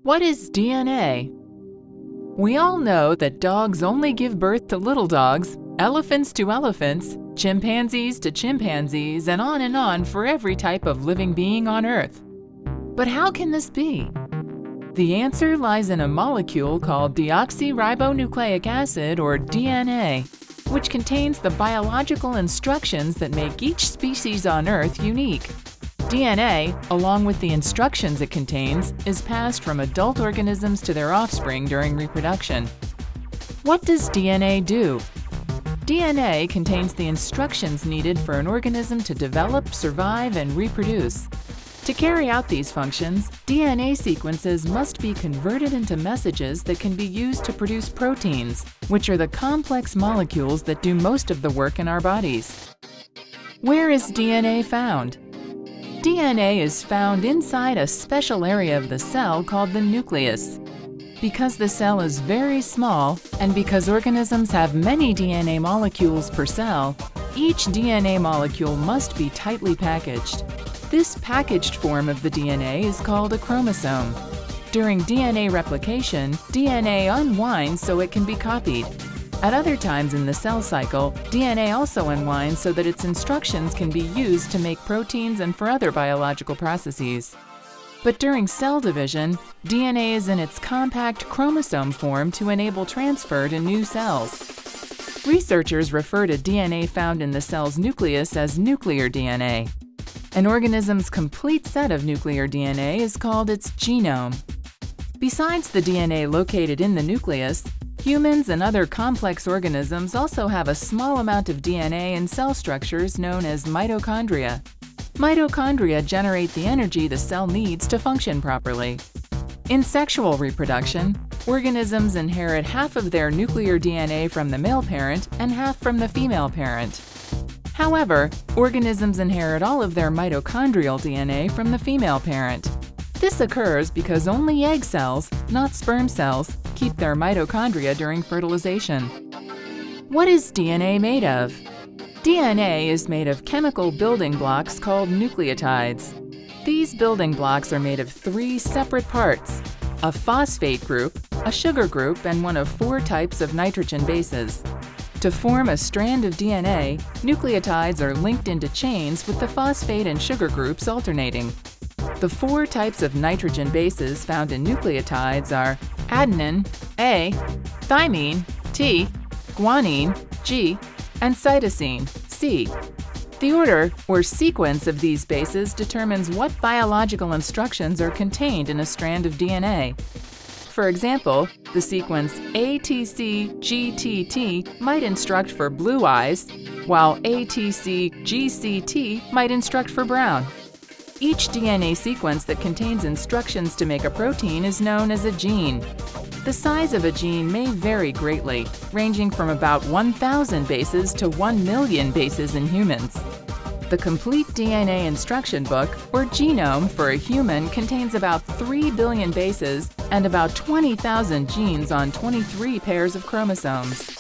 What is DNA? We all know that dogs only give birth to little dogs, elephants to elephants, chimpanzees to chimpanzees, and on for every type of living being on Earth. But how can this be? The answer lies in a molecule called deoxyribonucleic acid, or DNA, which contains the biological instructions that make each species on Earth unique. DNA, along with the instructions it contains, is passed from adult organisms to their offspring during reproduction. What does DNA do? DNA contains the instructions needed for an organism to develop, survive, and reproduce. To carry out these functions, DNA sequences must be converted into messages that can be used to produce proteins, which are the complex molecules that do most of the work in our bodies. Where is DNA found? DNA is found inside a special area of the cell called the nucleus. Because the cell is very small, and because organisms have many DNA molecules per cell, each DNA molecule must be tightly packaged. This packaged form of the DNA is called a chromosome. During DNA replication, DNA unwinds so it can be copied. At other times in the cell cycle, DNA also unwinds so that its instructions can be used to make proteins and for other biological processes. But during cell division, DNA is in its compact chromosome form to enable transfer to new cells. Researchers refer to DNA found in the cell's nucleus as nuclear DNA. An organism's complete set of nuclear DNA is called its genome. Besides the DNA located in the nucleus, humans and other complex organisms also have a small amount of DNA in cell structures known as mitochondria. Mitochondria generate the energy the cell needs to function properly. In sexual reproduction, organisms inherit half of their nuclear DNA from the male parent and half from the female parent. However, organisms inherit all of their mitochondrial DNA from the female parent. This occurs because only egg cells, not sperm cells, keep their mitochondria during fertilization. What is DNA made of? DNA is made of chemical building blocks called nucleotides. These building blocks are made of 3 separate parts: a phosphate group, a sugar group, and one of 4 types of nitrogen bases. To form a strand of DNA, nucleotides are linked into chains with the phosphate and sugar groups alternating. The 4 types of nitrogen bases found in nucleotides are adenine, A, thymine, T, guanine, G, and cytosine, C. The order or sequence of these bases determines what biological instructions are contained in a strand of DNA. For example, the sequence ATC-GTT might instruct for blue eyes, while ATC-GCT might instruct for brown. Each DNA sequence that contains instructions to make a protein is known as a gene. The size of a gene may vary greatly, ranging from about 1,000 bases to 1 million bases in humans. The complete DNA instruction book, or genome, for a human contains about 3 billion bases and about 20,000 genes on 23 pairs of chromosomes.